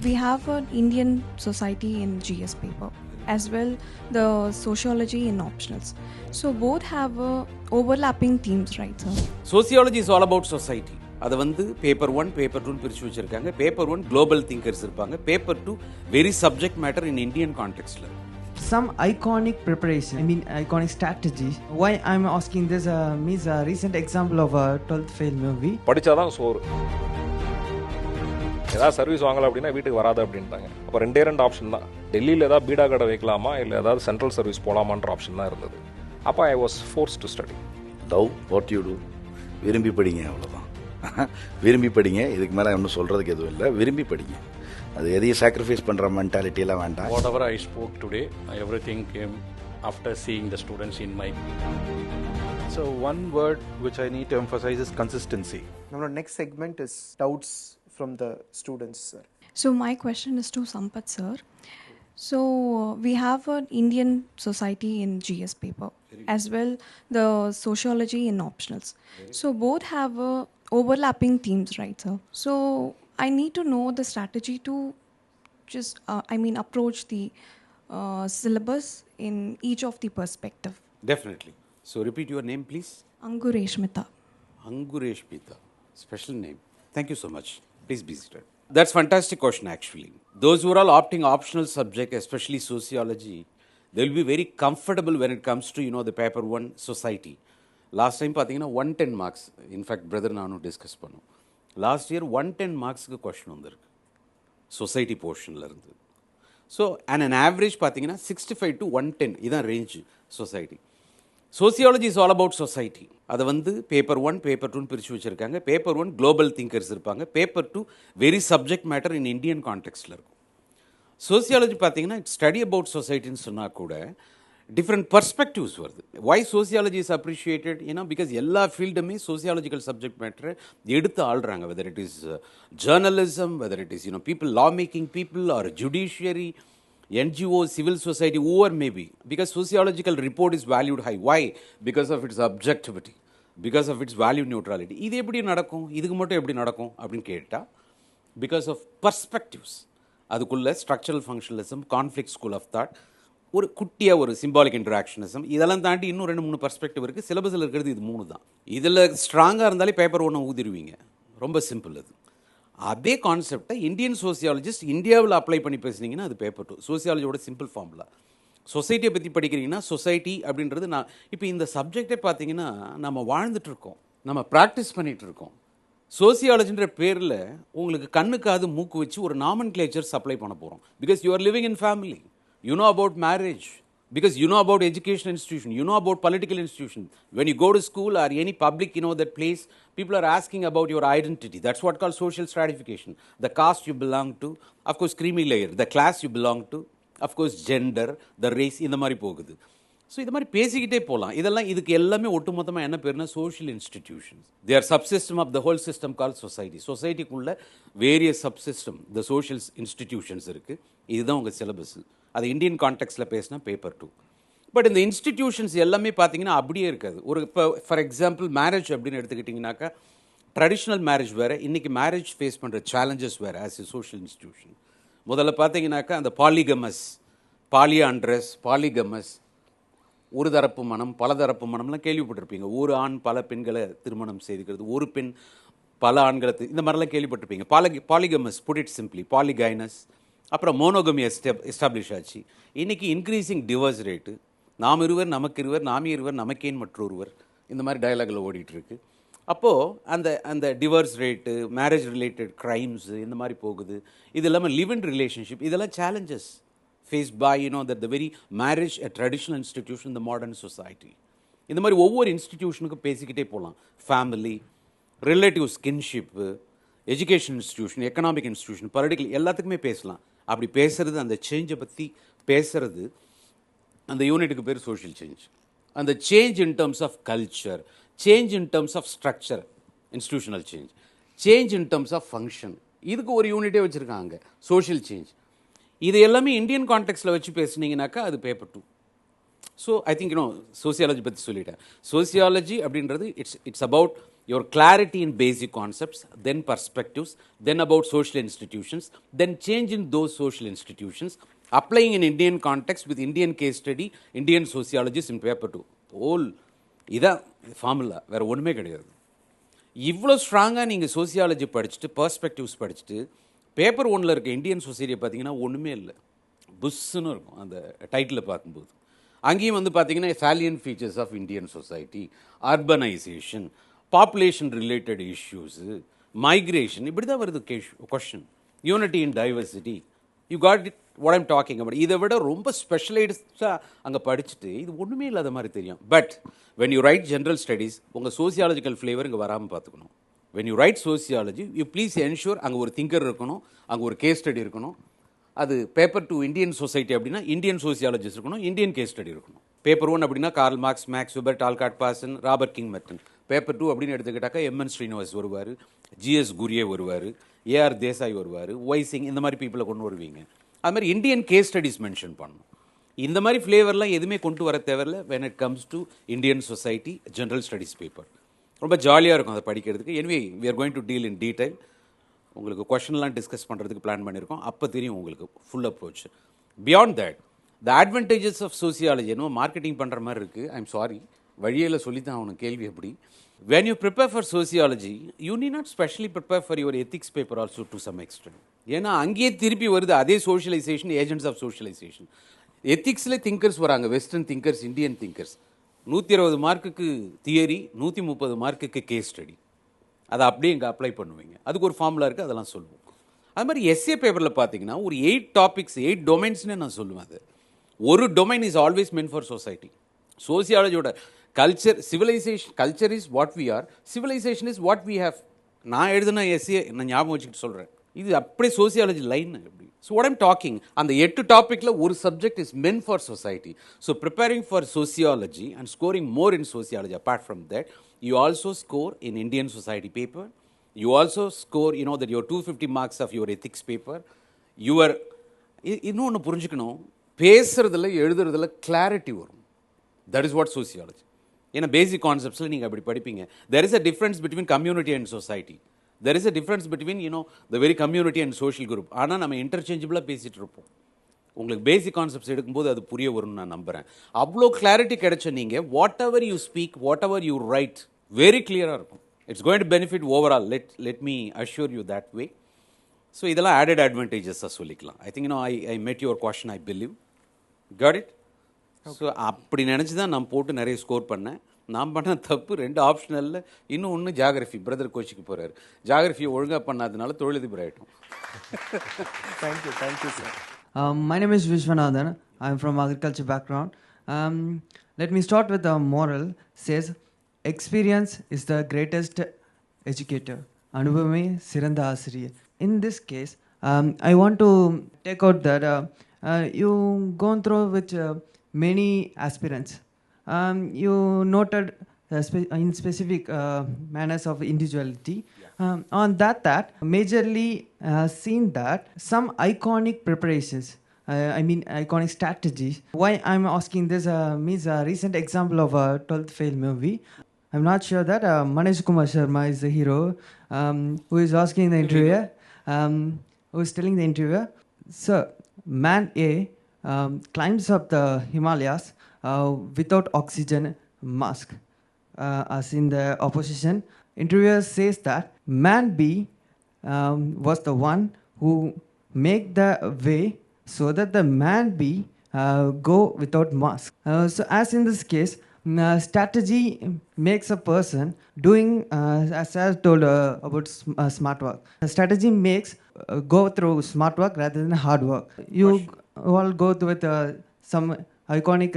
We have an Indian society in GS paper, as well the sociology in optionals. So both have overlapping themes, right, sir? Sociology is all about society. அது வந்து paper 1 paper 2 பிரிச்சு வச்சிருக்காங்க. Paper 1 global thinkers இருப்பாங்க. Paper 2 very subject matter in Indian கான்டெக்ஸ்ட்ல. Some iconic preparation, iconic strategy. Why I'm asking this means a recent example of a 12th fail movie. படிச்சாதான் சோறு. ஏதாவது service வாங்கலாம் அப்படின்னா வீட்டுக்கு வராது அப்படின்ட்டாங்க. அப்போ ரெண்டே ஆப்ஷன் தான். டெல்லியில் ஏதாவது பீடா கடை வைக்கலாமா இல்லை ஏதாவது சென்ட்ரல் சர்வீஸ் போகலாமான்ற ஆப்ஷன் தான் இருந்தது. அப்போ I was force to study. Love what you do, விரும்பி படிங்க, அவ்வளோதான். விரும்பி படிங்க, இதுக்கு மேலே ஒன்றும் சொல்கிறதுக்கு எதுவும் இல்லை. விரும்பி படிங்க, அது எதையும் சாக்ரிஃபைஸ் பண்ணுற மென்டாலிட்டியெல்லாம் வேண்டாம். Whatever I spoke today, everything came after seeing the students in my. So one word which I need to emphasize is consistency. Our next segment is doubts from the students, sir. So my question is to Sampath, sir. So we have an Indian society in GS paper, as well the sociology in optionals. So both have overlapping themes, right, sir? So I need to know the strategy to just, approach the syllabus in each of the perspective. Definitely. So repeat your name, please. Angureshmita. Angureshmita. Special name. Thank you so much. Please be seated. That's fantastic question actually. Those who are all opting optional subject, especially sociology, they will be very comfortable when it comes to, the paper 1 society. Last time, 110 marks. In fact, brother Nanu discuss pannom. Last year, 110 marks question வந்திருக்கு society போர்ஷனில் இருந்து. So and an average பார்த்தீங்கன்னா 65 to 110 இதான் range society. Sociology is all about society. அதை வந்து paper 1 paper 2 பிரித்து வச்சுருக்காங்க. Paper 1 global thinkers இருப்பாங்க. Paper 2 very subject matter in Indian கான்டெக்ஸ்டில் இருக்கும். சோசியாலஜி பார்த்தீங்கன்னா ஸ்டடி அபவுட் சொசைட்டின்னு சொன்னால் கூட டிஃப்ரெண்ட் பர்ஸ்பெக்டிவ்ஸ் வருது. Why sociology is appreciated because எல்லா ஃபீல்டுமே சோசியாலஜிக்கல் சப்ஜெக்ட் மேட்டரை எடுத்து ஆள்றாங்க. Whether it is journalism, whether it is people law making people or judiciary, NGO, civil society, whoever may be, because sociological report is valued high. Why? Because of its objectivity, because of its value neutrality. இது எப்படி நடக்கும், இதுக்கு மட்டும் எப்படி நடக்கும் அப்படின்னு கேட்டால் because of perspectives. அதுக்குள்ள structural functionalism, conflict school of thought, ஒரு குட்டியாக ஒரு சிம்பாலிக் இன்ட்ராக்ஷனிசம், இதெல்லாம் தாண்டி இன்னும் 2-3 பர்ஸ்பெக்டிவ் இருக்குது. சிலபஸில் இருக்கிறது இது 3 தான். இதில் ஸ்ட்ராங்காக இருந்தாலே பேப்பர் 1 ஊதிடுவீங்க. ரொம்ப சிம்பிள் அது. அதே கான்செப்டை இந்தியன் சோசியாலஜிஸ்ட் இந்தியாவில் அப்ளை பண்ணி பேசுனீங்கன்னா அது பேப்பர் 2. சோசியாலஜியோட சிம்பிள் ஃபார்முலா. சொசைட்டியை பற்றி படிக்கிறீங்கன்னா சொசைட்டி அப்படின்றது இப்போ இந்த சப்ஜெக்டே பார்த்தீங்கன்னா நம்ம வாழ்ந்துட்டு இருக்கோம், நம்ம ப்ராக்டிஸ் பண்ணிகிட்டு இருக்கோம். சோசியாலஜின்ற பேரில் உங்களுக்கு கண்ணு காது மூக்கு வச்சு ஒரு நாமன் கிளேச்சர்ஸ் அப்ளை பண்ண போகிறோம். Because you are living in family, you know about marriage, because you know about education institution, you know about political institution. When you go to school or any public, that place, people are asking about your identity. That's what called social stratification. The caste you belong to, of course creamy layer, the class you belong to, of course gender, the race, இந்த மாதிரி போகுது. So இது மாதிரி பேசிக்கிட்டே போகலாம். இதெல்லாம் இதுக்கு எல்லாமே ஒட்டுமொத்தமாக என்ன பேருனா social institutions. They are subsystem of the whole system call society. சொசைட்டிக்குள்ள various subsystem, the social institutions இருக்குது. இதுதான் உங்கள் சிலபஸ். அது இந்தியன் கான்டெக்ஸ்டில் பேசினா பேப்பர் 2. பட் இந்த இன்ஸ்டிடியூஷன்ஸ் எல்லாமே பார்த்தீங்கன்னா அப்படியே இருக்காது. ஒரு இப்போ ஃபார் எக்ஸாம்பிள் மேரேஜ் அப்படின்னு எடுத்துக்கிட்டிங்கனாக்கா ட்ரெடிஷ்னல் மேரேஜ் வேறு, இன்றைக்கி மேரேஜ் ஃபேஸ் பண்ணுற சேலஞ்சஸ் வேறு ஆஸ் எ சோஷியல் இன்ஸ்டிடியூஷன். முதல்ல பார்த்தீங்கன்னாக்கா அந்த பாலிகமஸ், பாலியாண்ட்ரஸ், பாலிகமஸ், ஒரு தரப்பு மனம், பலதரப்பு மனம்லாம் கேள்விப்பட்டிருப்பீங்க. ஒரு ஆண் பல பெண்களை திருமணம் செய்துக்கிறது, ஒரு பெண் பல ஆண்களை, இந்த மாதிரிலாம் கேள்விப்பட்டிருப்பீங்க. Polygamous, put it simply, polygynous. அப்புறம் மோனோகமி எஸ்டாப்ளிஷ் ஆச்சு. இன்றைக்கி இன்க்ரீஸிங் டிவோர்ஸ் ரேட்டு, நாம் இருவர் நமக்கு இருவர், நாமே இருவர் நமக்கேன் மற்றொருவர், இந்த மாதிரி டயலாகில் ஓடிட்டுருக்கு. அப்போது அந்த டிவோர்ஸ் ரேட்டு, மேரேஜ் ரிலேட்டட் க்ரைம்ஸு இந்த மாதிரி போகுது. இது இல்லாமல் லிவ் இன் ரிலேஷன்ஷிப், இதெல்லாம் challenges faced by that the very marriage, a traditional institution in the modern society. இந்த மாதிரி ஒவ்வொரு இன்ஸ்டிடியூஷனுக்கும் பேசிக்கிட்டே போகலாம். Family, relatives, kinship, education institution, economic institution, political, எல்லாத்துக்குமே பேசலாம். அப்படி பேசுகிறது, அந்த சேஞ்சை பற்றி பேசுகிறது, அந்த யூனிட்டுக்கு பேர் சோஷியல் சேஞ்ச். அந்த change in terms of culture, change in terms of structure, institutional change, change in terms of function, இதுக்கு ஒரு யூனிட்டே வச்சுருக்காங்க சோஷியல் சேஞ்ச். இது எல்லாமே இந்தியன் கான்டெக்ஸ்டில் வச்சு பேசுனீங்கன்னாக்கா அது paper 2. So I think sociology பற்றி சொல்லிட்டேன். சோசியாலஜி அப்படின்றது it's about your clarity in basic concepts, then perspectives, then about social institutions, then change in those social institutions, applying in Indian context with Indian case study, Indian sociologists in paper 2. Whole இதான் formula, வேறு ஒன்றுமே கிடையாது. இவ்வளோ ஸ்ட்ராங்காக நீங்கள் sociology படிச்சுட்டு perspectives படிச்சுட்டு paper ஒன்றில் இருக்க இந்தியன் சொசைட்டியை பார்த்தீங்கன்னா ஒன்றுமே இல்லை, புஷ்ஷுன்னு இருக்கும் அந்த டைட்டில் பார்க்கும்போது. அங்கேயும் வந்து பார்த்தீங்கன்னா salient features of Indian society, urbanisation, population related issues, migration, இப்படி தான் வருது question. Unity in diversity, you got it what I'm talking about. இதை விட ரொம்ப ஸ்பெஷலைஸ்டாக அங்கே படிச்சுட்டு இது ஒன்றுமே இல்லாத மாதிரி தெரியும். But when you right general studies உங்கள் சோசியாலஜிக்கல் ஃப்ளேவர் இங்கே வராமல் பார்த்துக்கணும். When you right sociology you please ensure அங்கே ஒரு திங்கர் இருக்கணும், அங்கே ஒரு கேஸ் ஸ்டடி இருக்கணும். அது பேப்பர் 2 இந்தியன் சொசைட்டி அப்படின்னா இந்தியன் சோசியாலஜிஸ்ட் இருக்கணும், இந்தியன் கேஸ் ஸ்டடி இருக்கணும். பேப்பர் 1 அப்படின்னா Karl Marx, Max Weber, Talcott Parsons, Robert King Merton. Paper 2 அப்படின்னு எடுத்துக்கிட்டாக்கா எம்என் ஸ்ரீனிவாஸ் வருவார், ஜிஎஸ் குரியே வருவார், ஏஆர் தேசாய் வருவார், ஒய் சிங், இந்த மாதிரி பீப்புளை கொண்டு வருவீங்க. அது மாதிரி இந்தியன் கேஸ் ஸ்டடிஸ் மென்ஷன் பண்ணணும். இந்த மாதிரி ஃப்ளேவர்லாம் எதுவுமே கொண்டு வர தேவையில்லை when it comes to Indian society general studies paper. ரொம்ப ஜாலியாக இருக்கும் அதை படிக்கிறதுக்கு. Anyway we are going to deal in detail. உங்களுக்கு கொஷன்லாம் டிஸ்கஸ் பண்ணுறதுக்கு பிளான் பண்ணியிருக்கோம், அப்போ தெரியும் உங்களுக்கு full approach. Beyond that the advantages of sociology என்னமோ மார்க்கெட்டிங் பண்ணுற மாதிரி இருக்குது. ஐம் சாரி, வழியில் சொல்லி தான் அவனுக்கு கேள்வி எப்படி. When you prepare for sociology, you need not specially prepare for your ethics paper also to some extent. ஏன்னா அங்கேயே திருப்பி வருது அதே சோஷியலைசேஷன், ஏஜென்ட்ஸ் ஆஃப் சோஷியலைசேஷன். எத்திக்ஸில் திங்கர்ஸ் வராங்க, வெஸ்டர்ன் திங்கர்ஸ், இந்தியன் திங்கர்ஸ். 120 மார்க்குக்கு தியரி, 130 மார்க்குக்கு கேஸ் ஸ்டடி. அதை அப்படியே இங்கே அப்ளை பண்ணுவீங்க. அதுக்கு ஒரு ஃபார்முலா இருக்குது, அதெல்லாம் சொல்லுவோம். அது மாதிரி எஸ்ஏ பேப்பரில் பார்த்தீங்கன்னா ஒரு 8 டாபிக்ஸ், 8 டொமைன்ஸ்னே நான் சொல்லுவேன். அது ஒரு domain is always meant for society. சோசியாலஜியோட culture, civilization, culture is what we are, civilization is what we have. நான் எழுதுனா எஸ்ஏ நான் ஞாபகம் வச்சுக்கிட்டு சொல்கிறேன், இது அப்படியே சோசியாலஜி லைன் எப்படி. ஸோ வாட் ஐம் டாக்கிங், அந்த 8 டாப்பிக்கில் ஒரு subject is meant for society. So preparing for sociology and scoring more in sociology. Apart from that you also score in Indian society paper, you also score, you know, that your 250 marks of your ethics paper, your இன்னொன்று புரிஞ்சுக்கணும், பேசுறதுல எழுதுறதுல clarity வரும். That is what sociology. ஏன்னா பேசிக் கான்செப்ட்ஸில் நீங்கள் அப்படி படிப்பீங்க. There is a difference between community and society, there is a difference between you know the very community and social group. ஆனால் நம்ம இன்டர்சேஞ்சபிளாக பேசிகிட்டு இருப்போம். உங்களுக்கு பேசிக் கான்செப்ட்ஸ் எடுக்கும்போது அது புரிய வரும்னு நான் நம்புகிறேன். அவ்வளோ கிளாரிட்டி கிடைச்ச நீங்கள் what ever you speak, what ever you right, very கிளியராக இருக்கும். It's going to benefit overall. Let me assure you that way. So இதெல்லாம் ஆடட் அட்வான்டேஜஸாக சொல்லிக்கலாம். ஐ திங்க் ஐ மெட் your question, I believe. Got it? So அப்படி நினச்சி தான் நான் போட்டு நிறைய ஸ்கோர் பண்ணேன். நான் பண்ண தப்பு 2 ஆப்ஷனலில் இன்னும் ஒன்று ஜாகிரஃபி. பிரதர் கோச்சிக்கு போகிறாரு, ஜாகிரஃபியை ஒழுங்காக பண்ணாதனால தொழிலதிபர் ஆகிட்டோம். Thank you sir. My name is Viswanathan. I am from agriculture background. Let me start with a moral. Says, experience is the greatest educator. Anubhavame Siranda Asiriya. In this case, I want to take out that you gone through with many aspirants. You noted in specific manners of individuality. On that majorly seen that some iconic preparations, I mean iconic strategies. Why I'm asking this means a recent example of a 12th fail movie. I'm not sure that Manoj Kumar Sharma is the hero who is asking the interviewer, who is telling the interviewer, sir, man A climbs up the Himalayas without oxygen mask. As in the opposition, interviewer says that man B was the one who make the way so that the man B go without mask. So as in this case, strategy makes a person doing, as I told about smart work. Strategy makes go through smart work rather than hard work. You all go with some iconic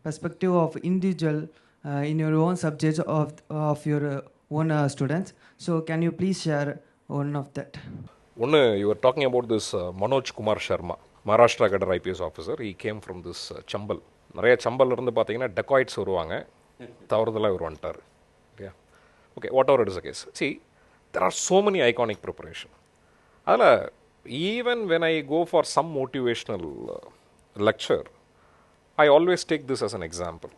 perspective of individual in your own subjects of your own students. So can you please share one of that? One, you were talking about this Manoj Kumar Sharma, Maharashtra Cadre IPS officer. He came from this Chambal. நிறைய சம்பல் இருந்து பார்த்தீங்கன்னா டெக்காய்ட்ஸ் வருவாங்க, தவறுதலாக இவர் வந்துட்டார். Okay okay, whatever it is a case. See, there are so many iconic preparation. அதில் even when I go for some motivational lecture, I always take this as an example.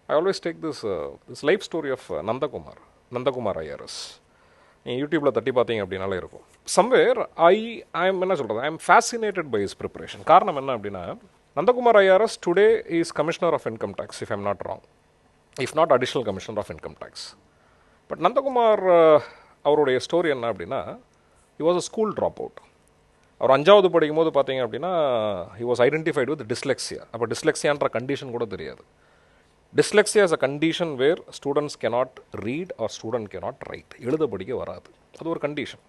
I always take this life story of Nandakumar. Nandakumar IRS. நீங்கள் யூடியூப்பில் தட்டி பார்த்தீங்க அப்படின்னாலே இருக்கும். Somewhere I'm என்ன சொல்கிறது, I am fascinated by his preparation. காரணம் என்ன அப்படின்னா, Nandakumar IRS today is commissioner of income tax, if I'm not wrong, if not additional commissioner of income tax. But Nandakumar அவருடைய ஸ்டோரி என்ன அப்படின்னா, he was a school drop out. அவர் 5வது படிக்கும் போது பார்த்தீங்க அப்படின்னா he was identified with dyslexia. அப்போ டிஸ்லெக்ஸியான்ற கண்டிஷன் கூட தெரியாது. Dyslexia is a condition where students cannot read or student cannot right. எழுத படிக்க வராது, அது ஒரு கண்டிஷன்.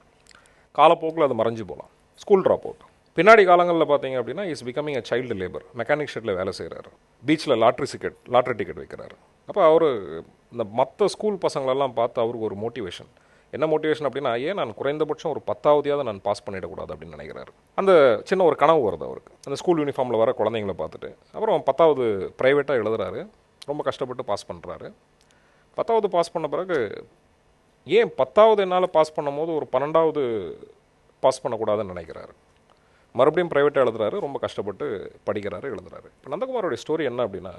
காலப்போக்கில் அது மறைஞ்சு போகலாம். School drop out. பின்னாடி காலங்களில் பார்த்தீங்க அப்படின்னா is becoming a child labour. Mechanic shuttle வேலை செய்கிறாரு. பீச்சில் லாட்ரி டிக்கெட் வைக்கிறாரு. அப்போ அவர் இந்த மற்ற ஸ்கூல் பசங்களெல்லாம் பார்த்து அவருக்கு ஒரு மோட்டிவேஷன். என்ன மோட்டிவேஷன் அப்படின்னா, ஏன் நான் குறைந்தபட்சம் ஒரு 10ஆவதையாவது நான் பாஸ் பண்ணிடக்கூடாது அப்படின்னு நினைக்கிறாரு. அந்த சின்ன ஒரு கனவு வருது அவருக்கு, அந்த ஸ்கூல் யூனிஃபார்மில் வர குழந்தைங்களை பார்த்துட்டு. அப்புறம் 10வது ப்ரைவேட்டாக எழுதுறாரு, ரொம்ப கஷ்டப்பட்டு பாஸ் பண்ணுறாரு. 10வது பாஸ் பண்ண பிறகு ஏன் 10வது என்னால் பாஸ் பண்ணும் போது ஒரு 12வது பாஸ் பண்ணக்கூடாதுன்னு நினைக்கிறாரு. மறுபடியும் ப்ரைவேட்டாக எழுதுறாரு, ரொம்ப கஷ்டப்பட்டு படிக்கிறாரு, எழுதுறாரு. இப்போ நந்தகுமாரோடைய ஸ்டோரி என்ன அப்படின்னா,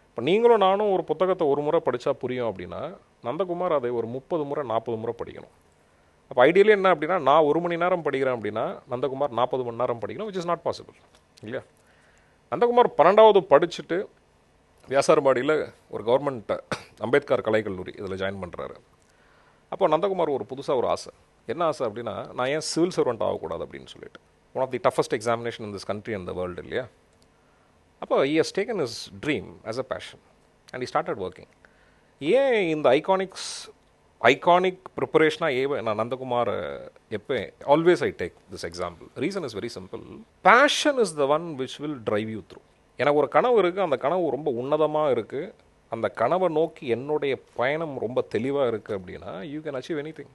இப்போ நீங்களும் நானும் ஒரு புத்தகத்தை ஒரு முறை படித்தா புரியும் அப்படின்னா, நந்தகுமார் அதை ஒரு 30 முறை 40 முறை படிக்கணும். அப்போ ஐடியலி என்ன அப்படின்னா, நான் 1 மணி நேரம் படிக்கிறேன் அப்படின்னா நந்தகுமார் 40 மணி நேரம் படிக்கணும், விச் இஸ் நாட் பாசிபிள் இல்லையா. நந்தகுமார் 12வது படிச்சுட்டு வியாசார்பாடியில் ஒரு கவர்மெண்ட் அம்பேத்கர் கலைக்கல்லூரி இதில் ஜாயின் பண்ணுறாரு. அப்போ நந்தகுமார் ஒரு புதுசாக ஒரு ஆசை. என்ன ஆசை அப்படின்னா, நான் ஏன் சிவில் சர்வெண்ட் ஆகக்கூடாது அப்படின்னு சொல்லிட்டு. One of the toughest examination in this country and the world இல்லையா. அப்போ he has taken his dream as a passion and he started working. ஏன் இந்த ஐகானிக் ப்ரிப்பரேஷனாக நான் நந்தகுமார் எப்போ always I take this example. Reason is very simple. Fashion is the one which will drive you through. எனக்கு ஒரு கனவு இருக்குது, அந்த கனவு ரொம்ப உன்னதமாக இருக்குது, அந்த கனவை நோக்கி என்னுடைய பயணம் ரொம்ப தெளிவாக இருக்குது அப்படின்னா you can achieve any thing.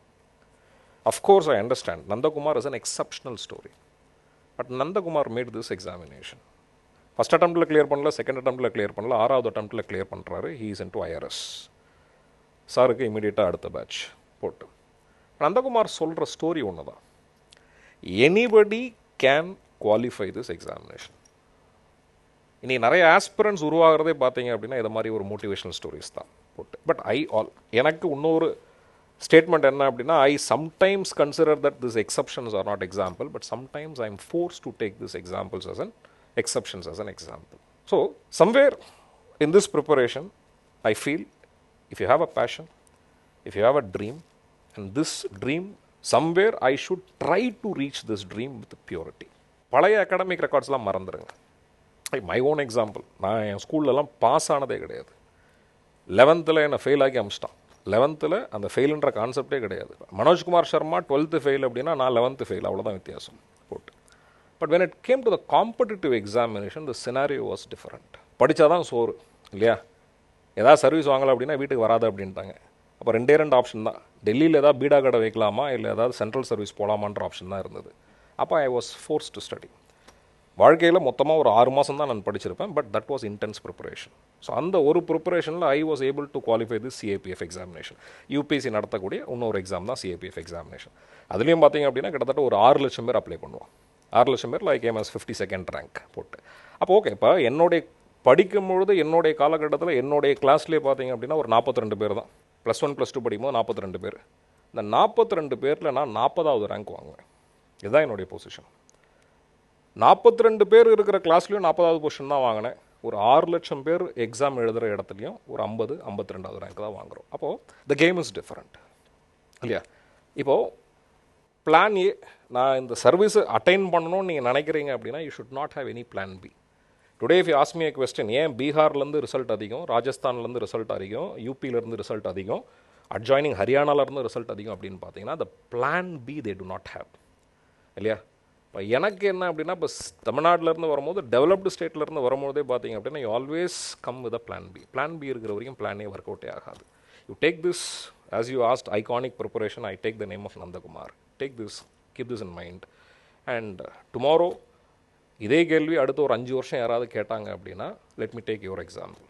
Of course I understand Nandakumar is an exceptional story. But Nandakumar made this examination. First அட்டம்ப்டில் கிளியர் பண்ணல, செகண்ட் அட்டம்ப்டில் கிளியர் பண்ணல, 6வது அட்டம்ப்டில் கிளியர் பண்ணுறாரு. He is into IRS. சாருக்கு இமீடியட்டாக அடுத்த பேட்ச் போட்டு. நந்தகுமார் சொல்கிற ஸ்டோரி ஒன்று தான், anybody can qualify this examination. இனி நிறைய ஆஸ்பிரன்ஸ் உருவாகிறதே பார்த்தீங்க அப்படின்னா இதை மாதிரி ஒரு மோட்டிவேஷனல் ஸ்டோரிஸ் தான் போட்டு. பட் எனக்கு இன்னொரு ஸ்டேட்மெண்ட் என்ன அப்படின்னா, ஐ sometimes consider that this exceptions R not example, but sometimes I am force to take this examples as an exceptions as an example. So somewhere in this preparation I feel if you have a passion, if you have a dream, and this dream somewhere I should try to reach this dream with purity. பழைய academic ரெக்கார்ட்ஸ்லாம் மறந்துடுங்க. My own example, நான் என் ஸ்கூல்லலாம் pass ஆனதே கிடையாது. 11th என்னை fail ஆகி அமிச்சிட்டான். 11th அந்த ஃபெயிலுன்ற கான்செப்டே கிடையாது. மனோஜ் குமார் சர்மா 12th ஃபெயில் அப்படின்னா நான் 11th ஃபெயில், அவ்வளோதான் வித்தியாசம் போட்டு. But when it came to the competitive examination, the scenario was different. படித்தாதான் சோறு இல்லையா. ஏதாவது சர்வீஸ் வாங்கலாம் அப்படின்னா வீட்டுக்கு வராது அப்படின்ட்டாங்க. அப்போ 2 ஆப்ஷன் தான், டெல்லியில் ஏதாவது பீடா கடை வைக்கலாமா இல்லை ஏதாவது சென்ட்ரல் சர்வீஸ் போகலாமான்ற ஆப்ஷன் தான் இருந்தது. அப்போ I was force to study. வாழ்க்கையில் மொத்தமாக ஒரு 6 மாதம் தான் நான் படிச்சிருப்பேன், but that was intense preparation. So அந்த ஒரு ப்ரிப்பரேஷனில் I was able to qualify the CAPF examination. UPSC நடத்தக்கூடிய இன்னொரு எக்ஸாம் தான் CAPF எக்ஸாமினேஷன். அதுலேயும் பார்த்தீங்க அப்படின்னா கிட்டத்தட்ட ஒரு 6 லட்சம் பேர் அப்ளை பண்ணுவோம். 6 லட்சம் பேரில் I came as 52nd rank போட்டு. அப்போ ஓகே, இப்போ என்னுடைய படிக்கும்பொழுது என்னுடைய காலகட்டத்தில் என்னுடைய கிளாஸ்லேயே பார்த்தீங்க அப்படின்னா ஒரு 42 பேர் தான். +1 +2 படிக்கும்போது 42 பேர். இந்த 42 பேரில் நான் 40வது ரேங்க் வாங்குவேன். இதுதான் என்னுடைய பொசிஷன். 42 பேர் இருக்கிற கிளாஸ்லேயும் 40வது பொசிஷன் தான் வாங்கினேன். ஒரு 6 லட்சம் பேர் எக்ஸாம் எழுதுகிற இடத்துலையும் ஒரு 52வது ரேங்க் தான் வாங்குகிறோம். அப்போது த கேம் இஸ் டிஃப்ரெண்ட் இல்லையா. இப்போது பிளான் ஏ, நான் இந்த சர்வீஸை அட்டைன் பண்ணணும்னு நீங்கள் நினைக்கிறீங்க அப்படின்னா you should not have any plan B. Today if you ask me a question, ஏன் பீகார்லேருந்து ரிசல்ட் அதிகம், ராஜஸ்தான்லேருந்து ரிசல்ட் அதிகம், யூபியிலேருந்து ரிசல்ட் அதிகம், அட்ஜாயினிங் ஹரியானாலேருந்து ரிசல்ட் அதிகம் அப்படின்னு பார்த்தீங்கன்னா the plan B they do not have இல்லையா. இப்போ எனக்கு என்ன அப்படின்னா, இப்போ தமிழ்நாட்டிலேருந்து வரும்போது டெவலப்டு ஸ்டேட்லேருந்து வரும்போதே பார்த்தீங்க அப்படின்னா you always come with a plan B. Plan B இருக்கிற வரைக்கும் பிளான் ஏ ஒர்க் அவுட்டே ஆகாது. You take this, as you asked, iconic preparation, I take the name of Nandakumar. Take this, keep this in mind. And tomorrow இதே கேள்வி அடுத்த ஒரு 5 வருஷம் யாராவது கேட்டாங்க அப்படின்னா let me take your example.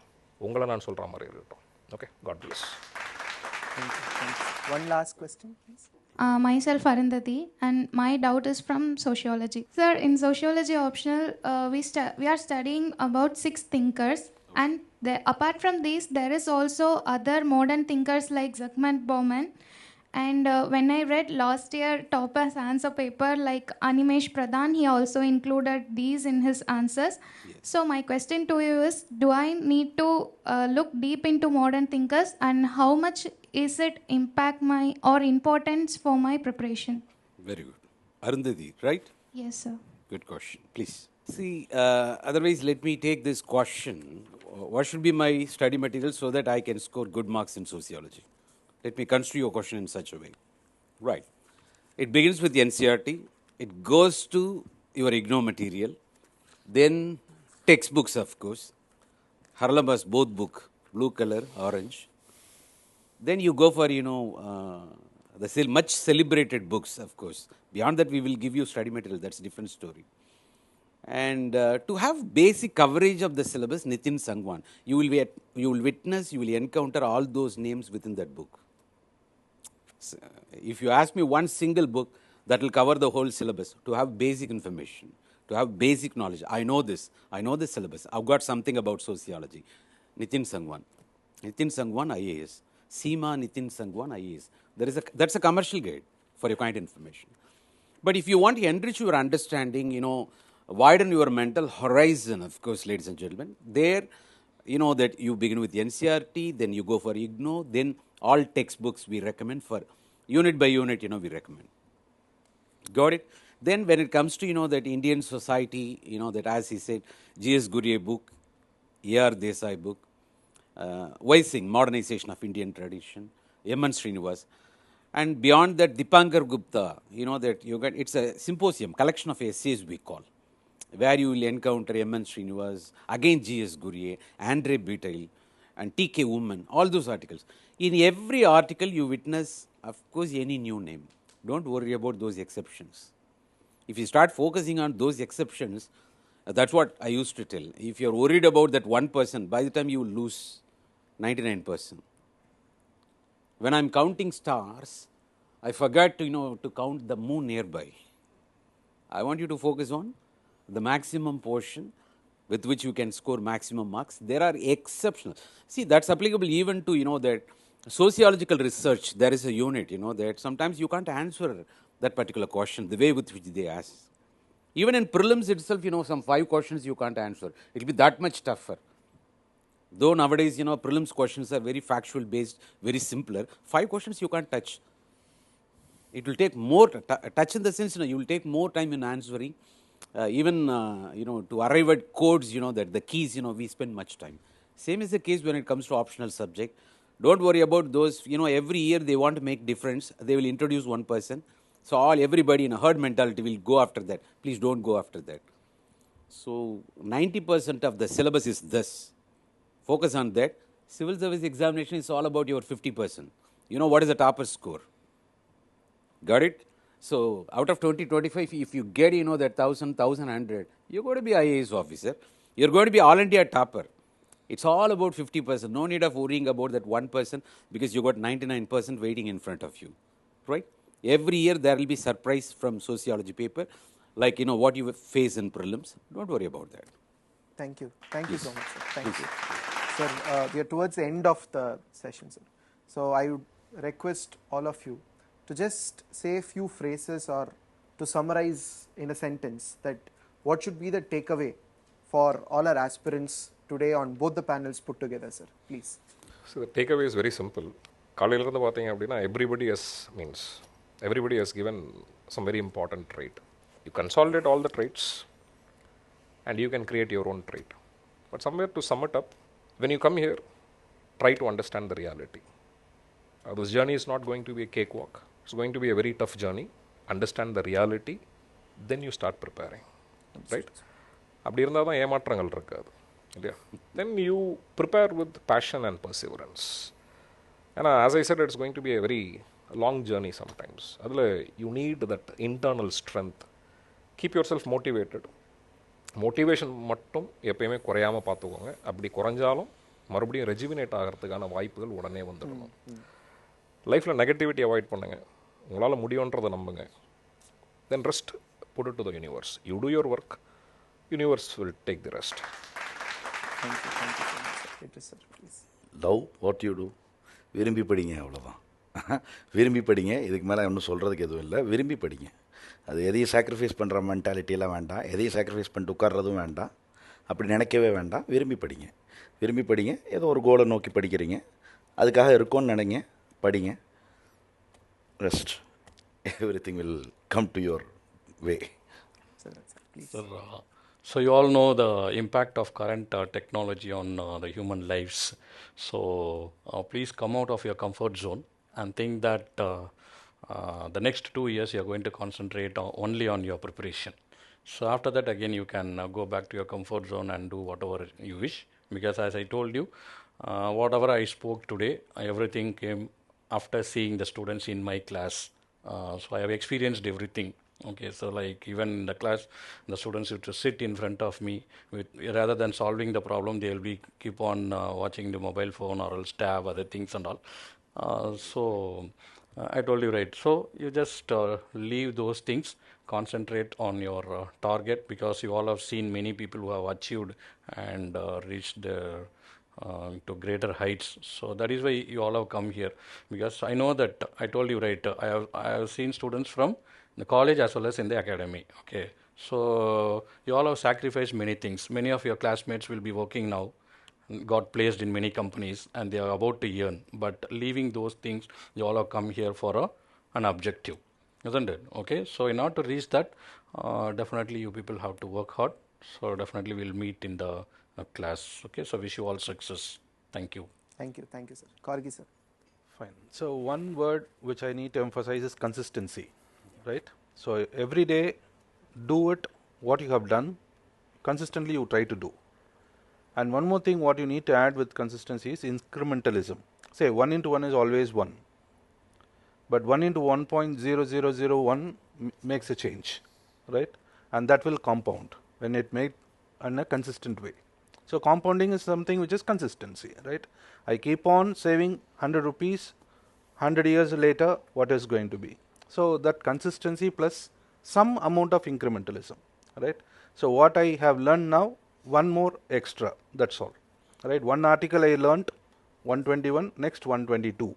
உங்களை நான் சொல்கிற மாதிரி இருக்கட்டும். Okay, God bless. One last question, please. Myself Arundhati, and my doubt is from sociology. Sir, in sociology optional, we are studying about 6 thinkers. And apart from these, there is also other modern thinkers like Zygmunt Bauman. And when I read last year topper's answer paper like Animesh Pradhan, he also included these in his answers. Yes. So my question to you is, do I need to look deep into modern thinkers, and how much is it impact my or importance for my preparation? Very good. Arundhati, right? Yes, sir. Good question. Please. See, otherwise, let me take this question. What should be my study material so that I can score good marks in sociology? Let me construe your question in such a way. Right. It begins with the NCERT. It goes to your IGNO material. Then textbooks, of course. Harlabas, both book, blue color, orange. Then you go for, the much celebrated books, of course. Beyond that, we will give you study material. That's a different story. And to have basic coverage of the syllabus, Nitin Sangwan, you will witness, you will encounter all those names within that book. So, if you ask me one single book that will cover the whole syllabus, to have basic information, to have basic knowledge, I know this, I know the syllabus, I've got something about sociology. Nitin Sangwan IAS, Seema Nitin Sangwan IAS. That's a commercial guide for your kind of information. But if you want to enrich your understanding, widen your mental horizon, of course, ladies and gentlemen, there, that you begin with NCERT, then you go for IGNO, then all textbooks we recommend for unit by unit, we recommend. Got it? Then when it comes to, that Indian society, that as he said, G.S. Gurye book, A.R. Desai book, Vaising, Modernization of Indian Tradition, M.N. Srinivas, and beyond that, Dipankar Gupta, that you get, it's a symposium, collection of essays we call, where you will encounter M.N. Srinivas, again G.S. Gurye, Andre Betail, and T.K. Woman, all those articles. In every article, you witness, of course, any new name. Don't worry about those exceptions. If you start focusing on those exceptions, that's what I used to tell. If you're worried about that 1%, by the time you lose 99%. When I'm counting stars, I forgot to count the moon nearby. I want you to focus on the maximum portion with which you can score maximum marks. There are exceptions. See, that's applicable even to, that sociological research. There is a unit, that sometimes you can't answer that particular question the way with which they ask. Even in prelims itself, some 5 questions you can't answer. It will be that much tougher. Though nowadays, prelims questions are very factual based, very simpler. 5 questions you can't touch. It will take more, touch in the sense, you will take more time in answering. Even, to arrive at codes, that the keys, we spend much time. Same is the case when it comes to optional subject. Don't worry about those, every year they want to make difference. They will introduce one person. So everybody in a herd mentality will go after that. Please don't go after that. So 90% of the syllabus is this. Focus on that. Civil service examination is all about your 50%. What is the topper score? Got it? So out of 2025, if you get, that 1,000, 1,100, you're going to be IAS officer. You're going to be all India topper. It's all about 50%. No need of worrying about that 1% because you got 99% waiting in front of you. Right? Every year there will be surprise from sociology paper, like, what you face in prelims. Don't worry about that. Thank you. Thank you so much, sir. Thank you. Sir, we are towards the end of the session, sir. So I would request all of you to just say a few phrases or to summarize in a sentence that what should be the takeaway for all our aspirants today on both the panels put together, sir. Please. So the takeaway is very simple. Everybody has given some very important trait. You consolidate all the traits and you can create your own trait. But somewhere to sum it up, when you come here, try to understand the reality. This journey is not going to be a cakewalk. It's going to be a very tough journey. Understand the reality, then you start preparing. Right? Then you prepare with passion and perseverance. And as I said, it's going to be a very long journey sometimes. You need that internal strength. Keep yourself motivated. Motivation mattum eppayume korayama paathukonga. Appadi koranjalum மறுபடியும் ரெஜிவினேட் ஆகிறதுக்கான வாய்ப்புகள் உடனே வந்துடணும். லைஃப்பில் negativity avoid பண்ணுங்கள். உங்களால் முடியுன்றதை நம்புங்க. Then rest put it to the universe. You do your work, universe will take the rest. Thank you so much, sir. Idris sir, please. Love what you do, விரும்பி படிங்க, அவ்வளோதான். விரும்பி படிங்க, இதுக்கு மேலே ஒன்றும் சொல்கிறதுக்கு எதுவும் இல்லை. விரும்பி படிங்க. அது எதையும் சாக்ரிஃபைஸ் பண்ணுற மென்டாலிட்டியெல்லாம் வேண்டாம், எதையும் சாக்ரிஃபைஸ் பண்ணிட்டு உட்கார்றதும் வேண்டாம், அப்படி நினைக்கவே வேண்டாம். விரும்பி படிங்க, விரும்பி படிங்க. ஏதோ ஒரு கோலை நோக்கி படிக்கிறீங்க, அதுக்காக இருக்கும்னு நினைங்க, படிங்க. Rest, everything will come to your way. Sir, please. Sir, so you all know the impact of current technology on the human lives. So please come out of your comfort zone and think that the next 2 years you are going to concentrate only on your preparation. So after that again you can go back to your comfort zone and do whatever you wish, because as I told you, whatever I spoke today, everything came after seeing the students in my class. So I have experienced everything. Okay, so like even in the class, the students used to sit in front of me with, rather than solving the problem, they will be keep on watching the mobile phone or else tab other things and all. So I told you, right, so you just leave those things, concentrate on your target, because you all have seen many people who have achieved and reached their to greater heights. So that is why you all have come here, because I know that I told you, right, I have seen students from the college as well as in the academy. Okay, so you all have sacrificed many things. Many of your classmates will be working now, got placed in many companies, and they are about to earn, but leaving those things, you all have come here for an objective, isn't it? Okay, so in order to reach that, definitely you people have to work hard. So definitely we'll meet in the class. Okay, so wish you all success. Thank you. Thank you, sir. Gorky sir. Fine. So one word which I need to emphasize is consistency, right? So every day do it what you have done, consistently you try to do. And one more thing what you need to add with consistency is incrementalism. Say 1 into 1 is always 1, but 1 into 1.0001 makes a change, right? And that will compound when it made in a consistent way. So compounding is something which is consistency, right? I keep on saving 100 rupees, 100 years later what is going to be? So that consistency plus some amount of incrementalism, right? So what I have learned now, one more extra, that's all, right? One article I learnt 121, next 122,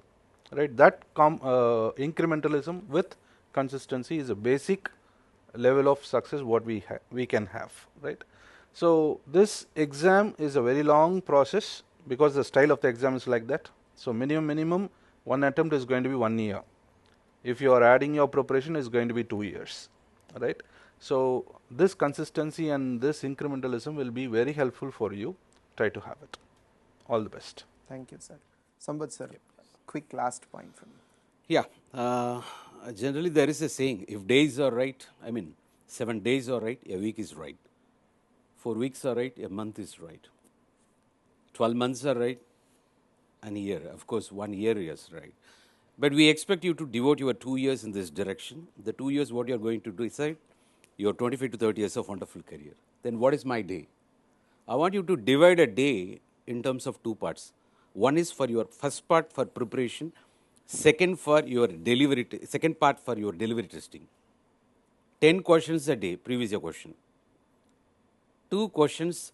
right? That incrementalism with consistency is a basic level of success what we can have, right? So this exam is a very long process, because the style of the exam is like that. So minimum one attempt is going to be 1 year. If you are adding your preparation, is going to be 2 years, right? So this consistency and this incrementalism will be very helpful for you. Try to have it. All the best. Thank you, sir. Sampath sir, quick last point from you. Yeah, generally there is a saying, if days are right, 7 days are right, a week is right. 4 weeks are right, a month is right. 12 months are right, and a year. Of course, 1 year is right. But we expect you to devote your 2 years in this direction. The 2 years, what you are going to do is your 25 to 30 years of wonderful career. Then what is my day? I want you to divide a day in terms of 2 parts. One is for your first part for preparation, second part for your delivery testing. 10 questions a day, previous year question. 2 questions,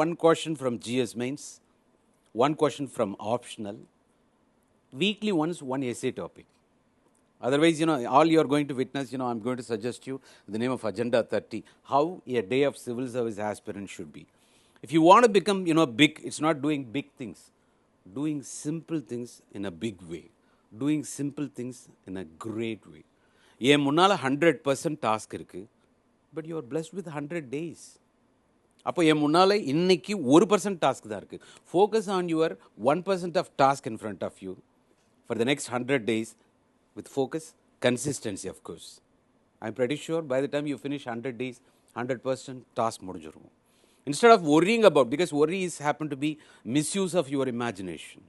one question from GS mains, 1 question from optional, weekly once 1 essay topic. Otherwise, all you are going to witness, I'm going to suggest you the name of Agenda 30, how a day of civil service aspirant should be. If you want to become, big, it's not doing big things, doing simple things in a big way, doing simple things in a great way. ஏன் முன்னால் 100% task இருக்குது, but you are blessed with 100 days. அப்போ என் முன்னால் இன்னைக்கு 1% task தான் இருக்குது. Focus on your 1% of task in front of you for the next 100 days with focus, consistency, of course. I'm pretty sure by the time you finish 100 days, 100% task முடிஞ்சிரும். Instead of worrying about, because worry is happen to be misuse of your imagination.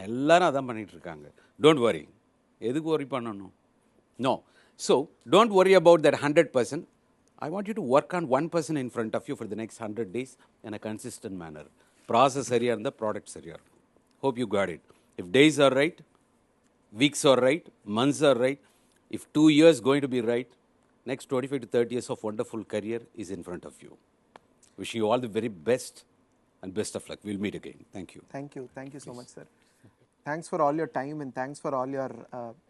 எல்லாரும் அதான் பண்ணிட்டு இருக்காங்க. Don't worry. எதுக்கு worry பண்ணணும்? No. So, don't worry about that 100%. I want you to work on 1% in front of you for the next 100 days in a consistent manner. Process சரியா இருந்தா product சரியா இருக்கும். Hope you got it. If days are right, weeks are right, months are right, if 2 years going to be right, next 25 to 30 years of wonderful career is in front of you. Wishing you all the very best. And best of luck. We'll meet again. Thank you. Thank you. Thank you so much, sir. Thanks for all your time and thanks for all your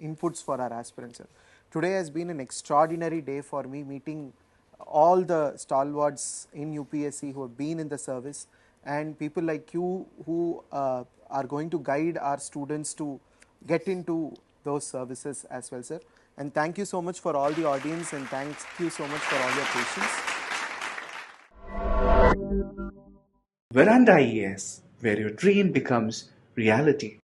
inputs for our aspirants, sir. Today has been an extraordinary day for me, meeting all the stalwarts in UPSC who have been in the service and people like you who are going to guide our students to get into those services as well, sir. And thank you so much for all the audience and thank you so much for all your patience. Veranda IAS, where your dream becomes reality.